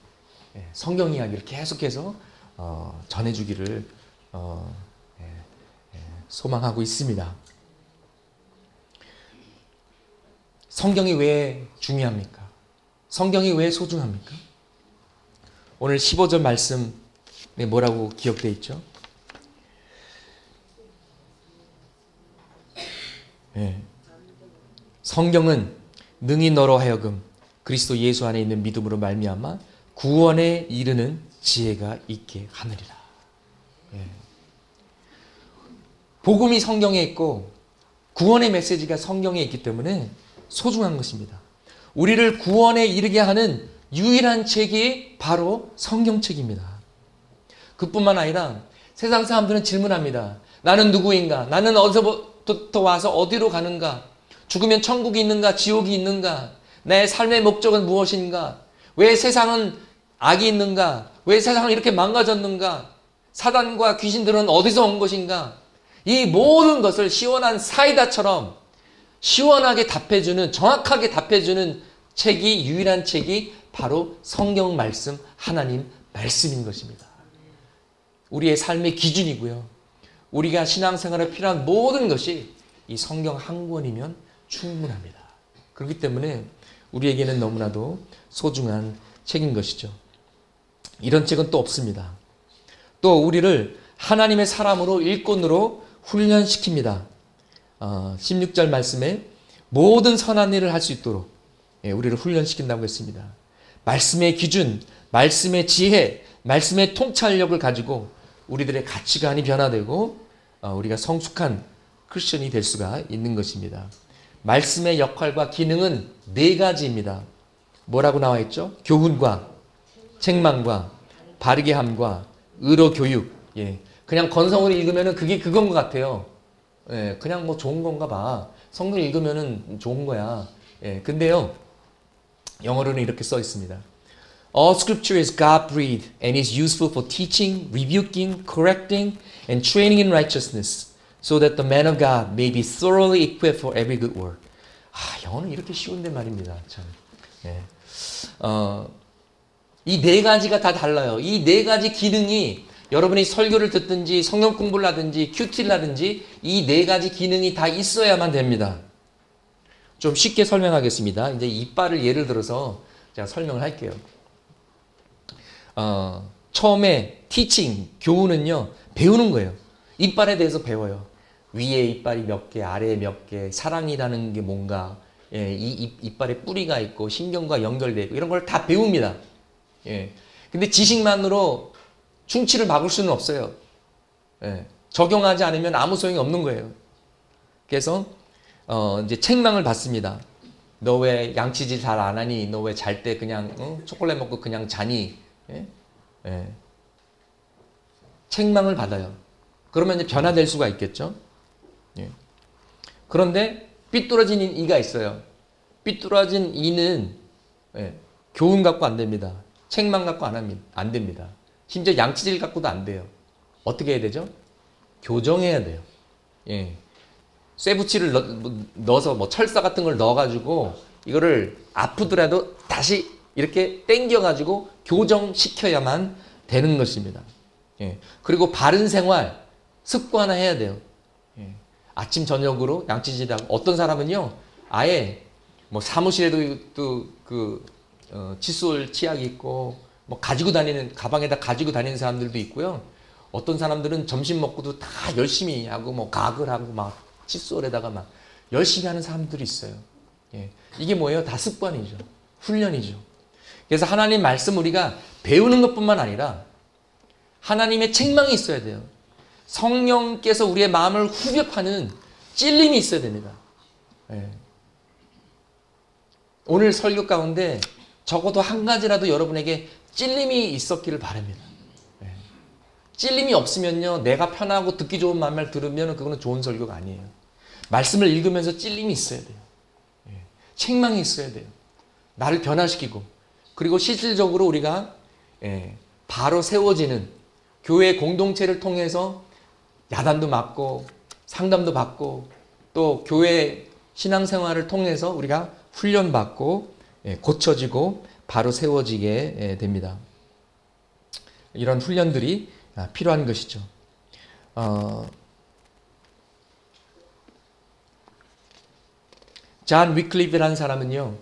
예. 성경 이야기를 계속해서 전해주기를 소망하고 있습니다. 성경이 왜 중요합니까? 성경이 왜 소중합니까? 오늘 15절 말씀에 뭐라고 기록되어 있죠? 예. 성경은 능히 너로 하여금 그리스도 예수 안에 있는 믿음으로 말미암아 구원에 이르는 지혜가 있게 하느니라. 예. 복음이 성경에 있고 구원의 메시지가 성경에 있기 때문에 소중한 것입니다. 우리를 구원에 이르게 하는 유일한 책이 바로 성경책입니다. 그뿐만 아니라 세상 사람들은 질문합니다. 나는 누구인가? 나는 어디서부터 와서 어디로 가는가? 죽으면 천국이 있는가? 지옥이 있는가? 내 삶의 목적은 무엇인가? 왜 세상은 악이 있는가? 왜 세상은 이렇게 망가졌는가? 사단과 귀신들은 어디서 온 것인가? 이 모든 것을 시원한 사이다처럼 시원하게 답해주는, 정확하게 답해주는 책이, 유일한 책이 바로 성경 말씀, 하나님 말씀인 것입니다. 우리의 삶의 기준이고요. 우리가 신앙생활에 필요한 모든 것이 이 성경 한 권이면 충분합니다. 그렇기 때문에 우리에게는 너무나도 소중한 책인 것이죠. 이런 책은 또 없습니다. 또 우리를 하나님의 사람으로 일꾼으로 훈련시킵니다. 16절 말씀에 모든 선한 일을 할 수 있도록 우리를 훈련시킨다고 했습니다. 말씀의 기준, 말씀의 지혜, 말씀의 통찰력을 가지고 우리들의 가치관이 변화되고 우리가 성숙한 크리스천이 될 수가 있는 것입니다. 말씀의 역할과 기능은 4가지입니다. 뭐라고 나와 있죠? 교훈과 책망과 바르게 함과 의로 교육. 예. 그냥 건성으로 읽으면 그게 그건 것 같아요. 예. 그냥 뭐 좋은 건가 봐. 성경 읽으면 좋은 거야. 예. 근데요. 영어로는 이렇게 써 있습니다. All scripture is God-breathed and is useful for teaching, rebuking, correcting, and training in righteousness, so that the man of God may be thoroughly equipped for every good work. 영어는 이렇게 쉬운데 말입니다. 참. 예. 이 4가지가 다 달라요. 이 4가지 기능이 여러분이 설교를 듣든지 성경 공부를 하든지 큐티를 하든지 이 4가지 기능이 다 있어야만 됩니다. 좀 쉽게 설명하겠습니다. 이제 이빨을 예를 들어서 제가 설명을 할게요. 처음에 teaching, 교훈은요, 배우는 거예요. 이빨에 대해서 배워요. 위에 이빨이 몇 개, 아래에 몇 개, 사랑이라는 게 뭔가, 예, 이 이빨에 뿌리가 있고 신경과 연결되어 있고 이런 걸 다 배웁니다. 예. 근데 지식만으로 충치를 막을 수는 없어요. 예. 적용하지 않으면 아무 소용이 없는 거예요. 그래서 이제 책망을 받습니다. 너 왜 양치질 잘 안 하니? 너 왜 잘 때 그냥 초콜릿 먹고 그냥 자니? 예? 예. 책망을 받아요. 그러면 이제 변화될 수가 있겠죠. 예. 그런데 삐뚤어진 이가 있어요. 삐뚤어진 이는 예, 교훈 갖고 안 됩니다. 책망 갖고 안 됩니다. 심지어 양치질 갖고도 안 돼요. 어떻게 해야 되죠? 교정해야 돼요. 예. 쇠붙이를 넣어서 뭐 철사 같은 걸 넣어가지고 이거를 아프더라도 다시 이렇게 당겨가지고 교정시켜야만 되는 것입니다. 예. 그리고 바른 생활 습관화해야 돼요. 예. 아침 저녁으로 양치질하고 어떤 사람은요 아예 뭐 사무실에도 또 칫솔 치약이 있고 뭐 가지고 다니는 가방에다 가지고 다니는 사람들도 있고요. 어떤 사람들은 점심 먹고도 다 열심히 하고 뭐 가글 하고 막 칫솔에다가 막 열심히 하는 사람들이 있어요. 예. 이게 뭐예요? 다 습관이죠. 훈련이죠. 그래서 하나님 말씀 우리가 배우는 것뿐만 아니라 하나님의 책망이 있어야 돼요. 성령께서 우리의 마음을 후벼파는 찔림이 있어야 됩니다. 예. 오늘 설교 가운데 적어도 한 가지라도 여러분에게 찔림이 있었기를 바랍니다. 예. 찔림이 없으면요 내가 편하고 듣기 좋은 말 들으면 그거는 좋은 설교가 아니에요. 말씀을 읽으면서 찔림이 있어야 돼요. 예. 책망이 있어야 돼요. 나를 변화시키고 그리고 실질적으로 우리가 예, 바로 세워지는 교회 공동체를 통해서 야단도 맞고 상담도 받고 또 교회 신앙생활을 통해서 우리가 훈련받고 예, 고쳐지고 바로 세워지게 예, 됩니다. 이런 훈련들이 필요한 것이죠. 존 위클리프라는 사람은요.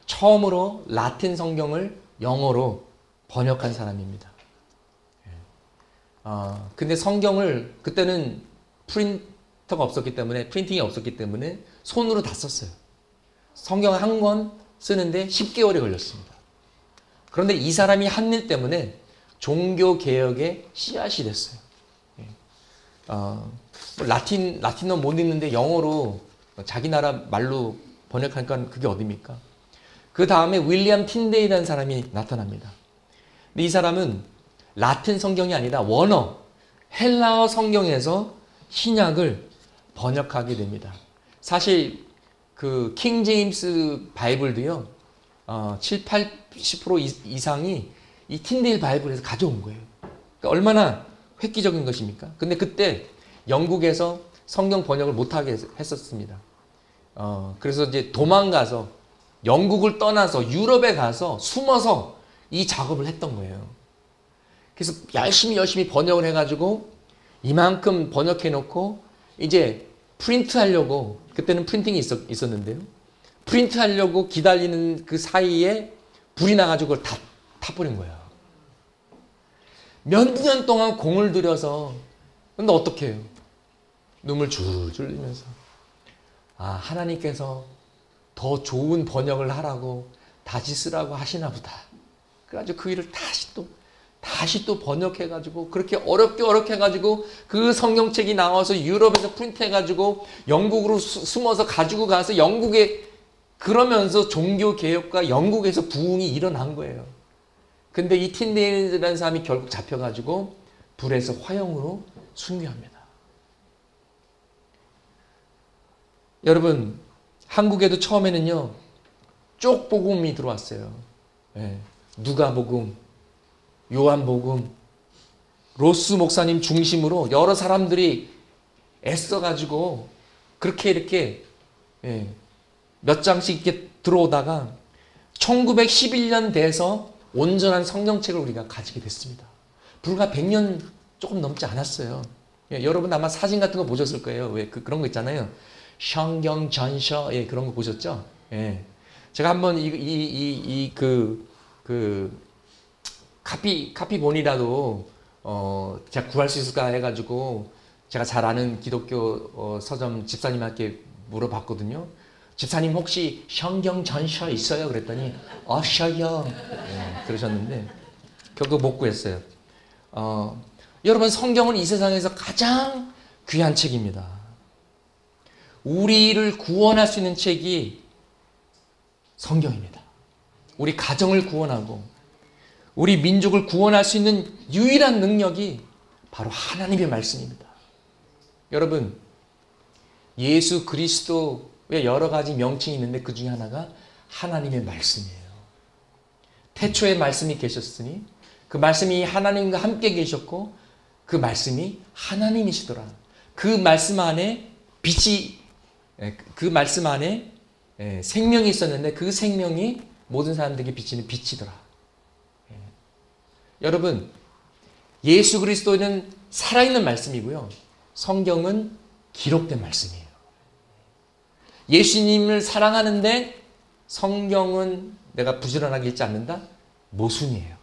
처음으로 라틴 성경을 영어로 번역한 사람입니다. 근데 성경을 그때는 프린터가 없었기 때문에 프린팅이 없었기 때문에 손으로 다 썼어요. 성경 한 권 쓰는데 10개월이 걸렸습니다. 그런데 이 사람이 한 일 때문에 종교개혁의 씨앗이 됐어요. 라틴어 못 읽는데 영어로 자기 나라 말로 번역하니까 그게 어딥니까? 그 다음에 윌리엄 틴데이라는 사람이 나타납니다. 근데 이 사람은 라틴 성경이 아니라 원어, 헬라어 성경에서 신약을 번역하게 됩니다. 사실 그 킹 제임스 바이블도요, 7, 80% 이상이 이 틴데일 바이블에서 가져온 거예요. 그러니까 얼마나 획기적인 것입니까? 근데 그때 영국에서 성경 번역을 못하게 했었습니다. 그래서 이제 도망가서 영국을 떠나서 유럽에 가서 숨어서 이 작업을 했던 거예요. 그래서 열심히 번역을 해가지고 이만큼 번역해 놓고 이제 프린트 하려고 그때는 프린팅이 있었는데요. 프린트 하려고 기다리는 그 사이에 불이 나가지고 그걸 다 타버린 거예요. 몇 년 동안 공을 들여서 근데 어떻게 해요? 눈물 줄줄 흘리면서 하나님께서 더 좋은 번역을 하라고 다시 쓰라고 하시나 보다. 그래가지고 그 일을 다시 또 번역해가지고 그렇게 어렵게 해가지고 그 성경책이 나와서 유럽에서 프린트해가지고 영국으로 숨어서 가지고 가서 영국에 그러면서 종교개혁과 영국에서 부흥이 일어난 거예요. 근데 이 틴데일이라는 사람이 결국 잡혀가지고 불에서 화형으로 순교합니다. 여러분 한국에도 처음에는요 쪽복음이 들어왔어요. 네. 누가복음, 요한복음, 로스 목사님 중심으로 여러 사람들이 애써가지고 그렇게 이렇게 몇 장씩 이렇게 들어오다가 1911년 돼서 온전한 성경책을 우리가 가지게 됐습니다. 불과 100년 조금 넘지 않았어요. 여러분 아마 사진 같은 거 보셨을 거예요. 왜 그런 거 있잖아요. 성경 전서 그런 거 보셨죠? 제가 한번 카피본이라도 제가 구할 수 있을까 해가지고 제가 잘 아는 기독교 서점 집사님한테 물어봤거든요. 집사님 혹시 성경 전서 있어요? 그랬더니 어셔요. 그러셨는데 결국 못 구했어요. 여러분, 성경은 이 세상에서 가장 귀한 책입니다. 우리를 구원할 수 있는 책이 성경입니다. 우리 가정을 구원하고 우리 민족을 구원할 수 있는 유일한 능력이 바로 하나님의 말씀입니다. 여러분, 예수 그리스도의 여러 가지 명칭이 있는데 그 중에 하나가 하나님의 말씀이에요. 태초에 말씀이 계셨으니 그 말씀이 하나님과 함께 계셨고 그 말씀이 하나님이시더라. 그 말씀 안에 빛이, 그 말씀 안에 생명이 있었는데 그 생명이 모든 사람들에게 비치는 빛이더라. 여러분, 예수 그리스도는 살아있는 말씀이고요. 성경은 기록된 말씀이에요. 예수님을 사랑하는데 성경은 내가 부지런하게 읽지 않는다? 모순이에요.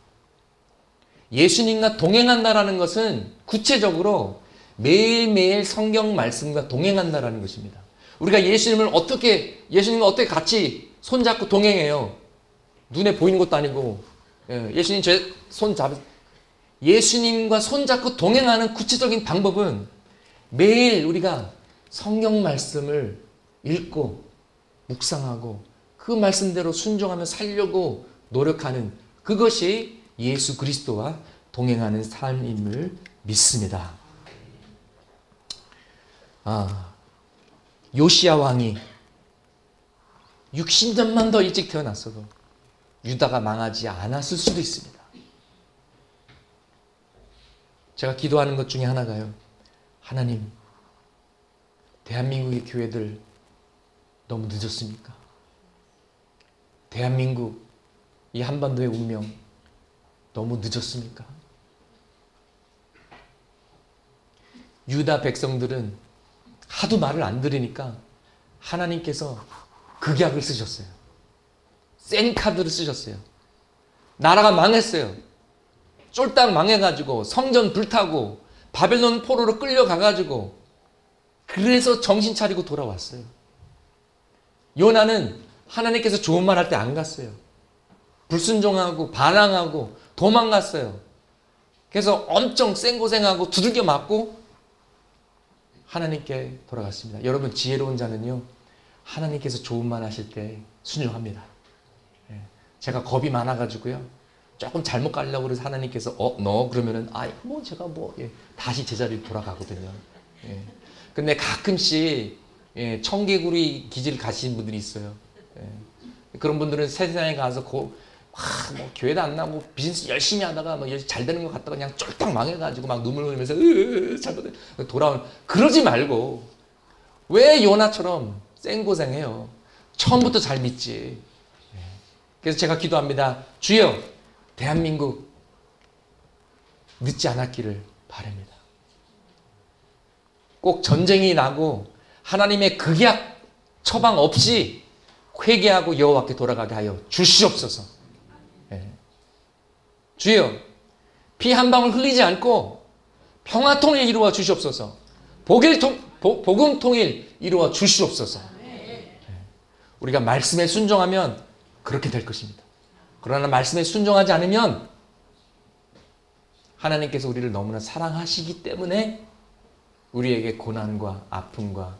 예수님과 동행한다라는 것은 구체적으로 매일매일 성경 말씀과 동행한다라는 것입니다. 우리가 예수님과 어떻게 같이 손잡고 동행해요? 눈에 보이는 것도 아니고, 예수님 제 손 예수님과 손잡고 동행하는 구체적인 방법은 매일 우리가 성경 말씀을 읽고 묵상하고 그 말씀대로 순종하며 살려고 노력하는, 그것이 예수 그리스도와 동행하는 삶임을 믿습니다. 요시야 왕이 60년만 더 일찍 태어났어도 유다가 망하지 않았을 수도 있습니다. 제가 기도하는 것 중에 하나가요. 하나님, 대한민국의 교회들 너무 늦었습니까? 대한민국, 이 한반도의 운명 너무 늦었습니까? 유다 백성들은 하도 말을 안 들으니까 하나님께서 극약을 쓰셨어요. 센 카드를 쓰셨어요. 나라가 망했어요. 쫄딱 망해가지고 성전 불타고 바벨론 포로로 끌려가가지고, 그래서 정신 차리고 돌아왔어요. 요나는 하나님께서 좋은 말 할 때 안 갔어요. 불순종하고 반항하고 도망갔어요. 그래서 엄청 생고생하고 두들겨 맞고 하나님께 돌아갔습니다. 여러분, 지혜로운 자는요, 하나님께서 좋은 말 하실 때 순종합니다. 제가 겁이 많아가지고요, 조금 잘못 가려고 그래서 하나님께서 너 그러면은 제가 다시 제자리로 돌아가거든요. 근데 가끔씩 청개구리 기질 가신 분들이 있어요. 그런 분들은 세상에 가서 교회도 안 나고 비즈니스 열심히 하다가 잘 되는 것 같다가 그냥 쫄딱 망해가지고 막 눈물 흘리면서 잘못해 돌아오는, 그러지 말고 왜 요나처럼 생고생해요? 처음부터 잘 믿지. 그래서 제가 기도합니다. 주여, 대한민국 늦지 않았기를 바랍니다. 꼭 전쟁이 나고 하나님의 극약 처방 없이 회개하고 여호와께 돌아가게 하여 주시옵소서. 주여, 피 한 방울 흘리지 않고 평화통일 이루어 주시옵소서. 복음통일 이루어 주시옵소서. 우리가 말씀에 순종하면 그렇게 될 것입니다. 그러나 말씀에 순종하지 않으면 하나님께서 우리를 너무나 사랑하시기 때문에 우리에게 고난과 아픔과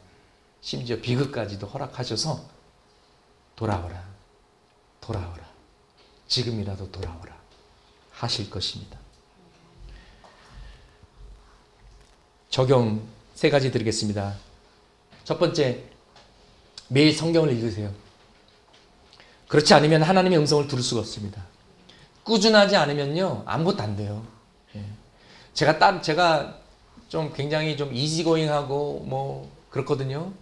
심지어 비극까지도 허락하셔서 돌아오라, 돌아오라, 지금이라도 돌아오라 하실 것입니다. 적용 3가지 드리겠습니다. 첫 번째, 매일 성경을 읽으세요. 그렇지 않으면 하나님의 음성을 들을 수가 없습니다. 꾸준하지 않으면요, 아무것도 안 돼요. 제가 좀 굉장히 좀 이지고잉하고 그렇거든요.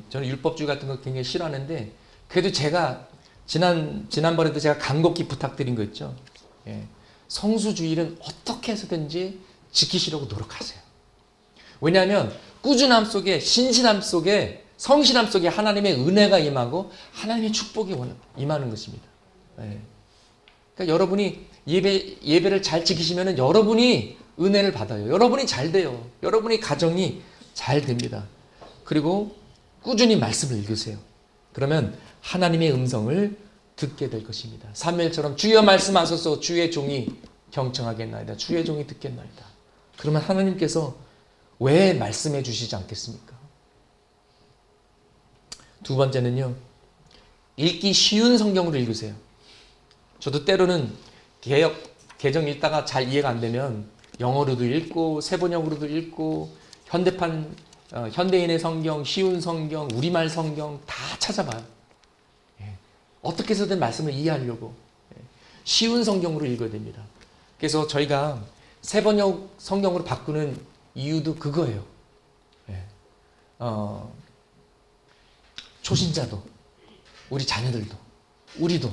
저는 율법주의 같은 거 굉장히 싫어하는데, 그래도 제가 지난번에도 제가 간곡히 부탁드린 거 있죠. 성수주의는 어떻게 해서든지 지키시려고 노력하세요. 왜냐하면 꾸준함 속에, 신실함 속에, 성실함 속에 하나님의 은혜가 임하고 하나님의 축복이 임하는 것입니다. 그러니까 여러분이 예배를 잘 지키시면 여러분이 은혜를 받아요. 여러분이 잘 돼요. 여러분의 가정이 잘 됩니다. 그리고 꾸준히 말씀을 읽으세요. 그러면 하나님의 음성을 듣게 될 것입니다. 사무엘처럼 주여 말씀하소서 주의 종이 경청하겠나이다. 주의 종이 듣겠나이다. 그러면 하나님께서 왜 말씀해 주시지 않겠습니까? 두 번째는요. 읽기 쉬운 성경으로 읽으세요. 저도 때로는 개정 읽다가 잘 이해가 안 되면 영어로도 읽고 세번역으로도 읽고 현대인의 성경, 쉬운 성경, 우리말 성경 다 찾아봐요. 어떻게 해서든 말씀을 이해하려고 쉬운 성경으로 읽어야 됩니다. 그래서 저희가 세번역 성경으로 바꾸는 이유도 그거예요. 초신자도 우리 자녀들도 우리도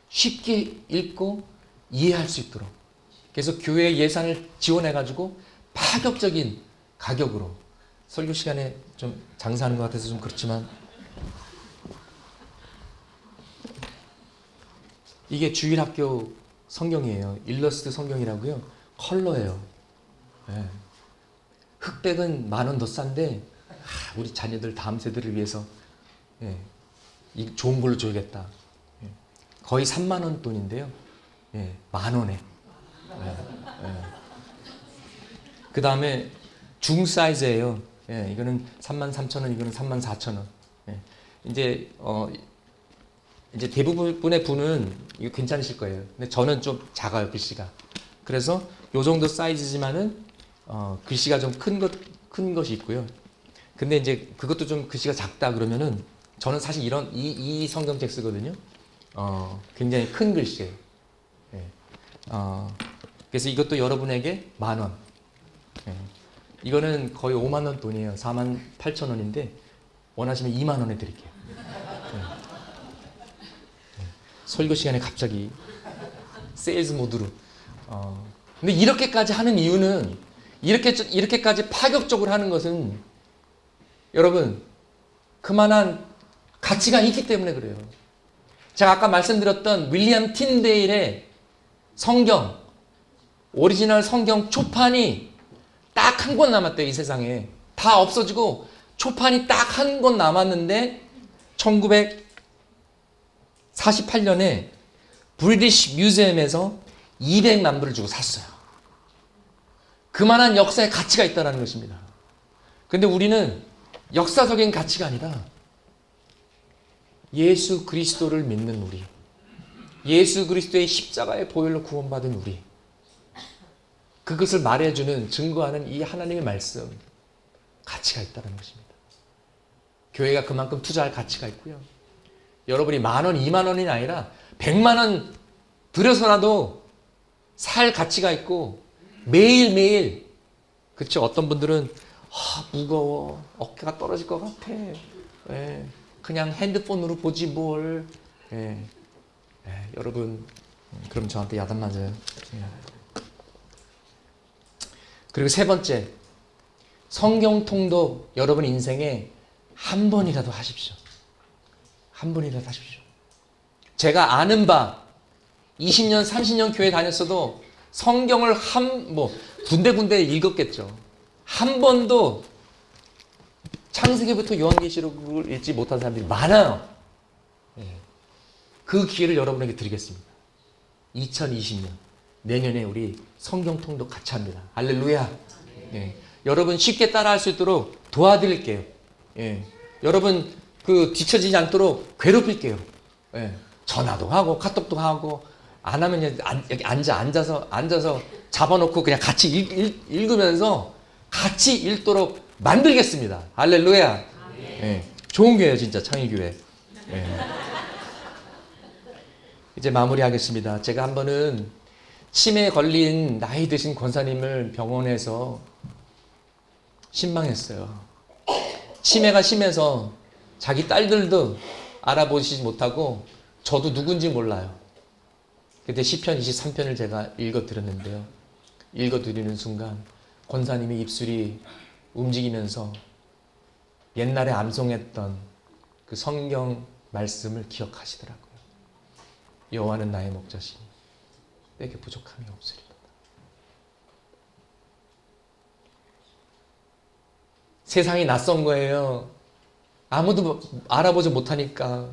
쉽게 읽고 이해할 수 있도록 그래서 교회 예산을 지원해가지고 파격적인 가격으로 설교 시간에 좀 장사하는 것 같아서 좀 그렇지만 이게 주일학교 성경이에요. 일러스트 성경이라고요. 컬러예요. 흑백은 10,000원 더 싼데 우리 자녀들 다음 세대를 위해서 좋은 걸로 줘야겠다. 거의 30,000원 돈인데요. 10,000원에. 그 다음에 중 사이즈예요. 이거는 33,000원, 이거는 34,000원. 이제 대부분의 분은 이거 괜찮으실 거예요. 근데 저는 좀 작아요, 글씨가. 그래서 요 정도 사이즈지만은 글씨가 좀 큰 것이 있고요. 근데 이제 그것도 좀 글씨가 작다 그러면은 저는 사실 이 성경책 쓰거든요. 굉장히 큰 글씨예요. 그래서 이것도 여러분에게 10,000원. 이거는 거의 50,000원 돈이에요. 48,000원인데 원하시면 20,000원에 드릴게요. 설교 시간에 갑자기 세일즈 모드로. 근데 이렇게까지 하는 이유는 이렇게까지 파격적으로 하는 것은 여러분 그만한 가치가 있기 때문에 그래요. 제가 아까 말씀드렸던 윌리엄 틴데일의 성경 오리지널 성경 초판이 딱 한 권 남았대요. 이 세상에 다 없어지고 초판이 딱 한 권 남았는데 1948년에 브리티시 뮤지엄에서 200만 불을 주고 샀어요. 그만한 역사의 가치가 있다는 것입니다. 근데 우리는 역사적인 가치가 아니라 예수 그리스도를 믿는 우리, 예수 그리스도의 십자가의 보혈로 구원받은 우리, 그것을 말해주는 증거하는 이 하나님의 말씀 가치가 있다는 것입니다. 교회가 그만큼 투자할 가치가 있고요. 여러분이 10,000원, 20,000원이 아니라 100,000원 들여서라도 살 가치가 있고 매일매일 그렇죠. 어떤 분들은 무거워 어깨가 떨어질 것 같아. 그냥 핸드폰으로 보지 뭘. 여러분 그럼 저한테 야단 맞아요. 그리고 세 번째 성경 통독 여러분 인생에 한 번이라도 하십시오. 한 번이라도 하십시오. 제가 아는 바 20년 30년 교회 다녔어도 성경을 군데군데 읽었겠죠. 한 번도 창세기부터 요한계시록을 읽지 못한 사람들이 많아요. 그 기회를 여러분에게 드리겠습니다. 2020년 내년에 우리 성경 통독 같이 합니다. 할렐루야. 여러분 쉽게 따라할 수 있도록 도와드릴게요. 여러분 그 뒤처지지 않도록 괴롭힐게요. 전화도 하고 카톡도 하고 안 하면 여기 앉아서 잡아놓고 그냥 같이 읽으면서 같이 읽도록 만들겠습니다. 할렐루야. 좋은 교회예요, 진짜 창의교회. 이제 마무리하겠습니다. 제가 한 번은 치매에 걸린 나이 드신 권사님을 병원에서 신방했어요. 치매가 심해서 자기 딸들도 알아보시지 못하고 저도 누군지 몰라요. 그때 시편 23편을 제가 읽어드렸는데요. 읽어드리는 순간 권사님의 입술이 움직이면서 옛날에 암송했던 그 성경 말씀을 기억하시더라고요. 여호와는 나의 목자시니 내게 부족함이 없으리로다. 세상이 낯선 거예요. 아무도 알아보지 못하니까.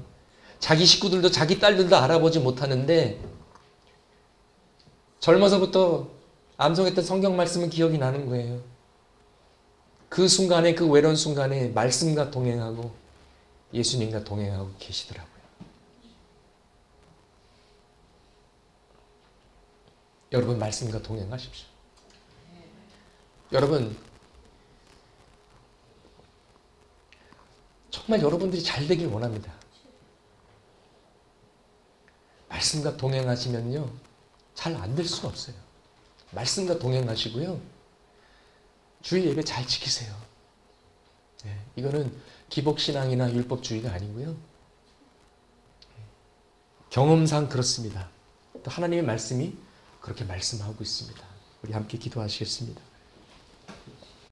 자기 식구들도 자기 딸들도 알아보지 못하는데 젊어서부터 암송했던 성경 말씀은 기억이 나는 거예요. 그 순간에, 그 외로운 순간에 말씀과 동행하고 예수님과 동행하고 계시더라고요. 여러분, 말씀과 동행하십시오. 여러분, 정말 여러분들이 잘 되길 원합니다. 말씀과 동행하시면요, 잘 안 될 수가 없어요. 말씀과 동행하시고요, 주일 예배 잘 지키세요. 네, 이거는 기복신앙이나 율법주의가 아니고요, 경험상 그렇습니다. 또 하나님의 말씀이 그렇게 말씀하고 있습니다. 우리 함께 기도하시겠습니다.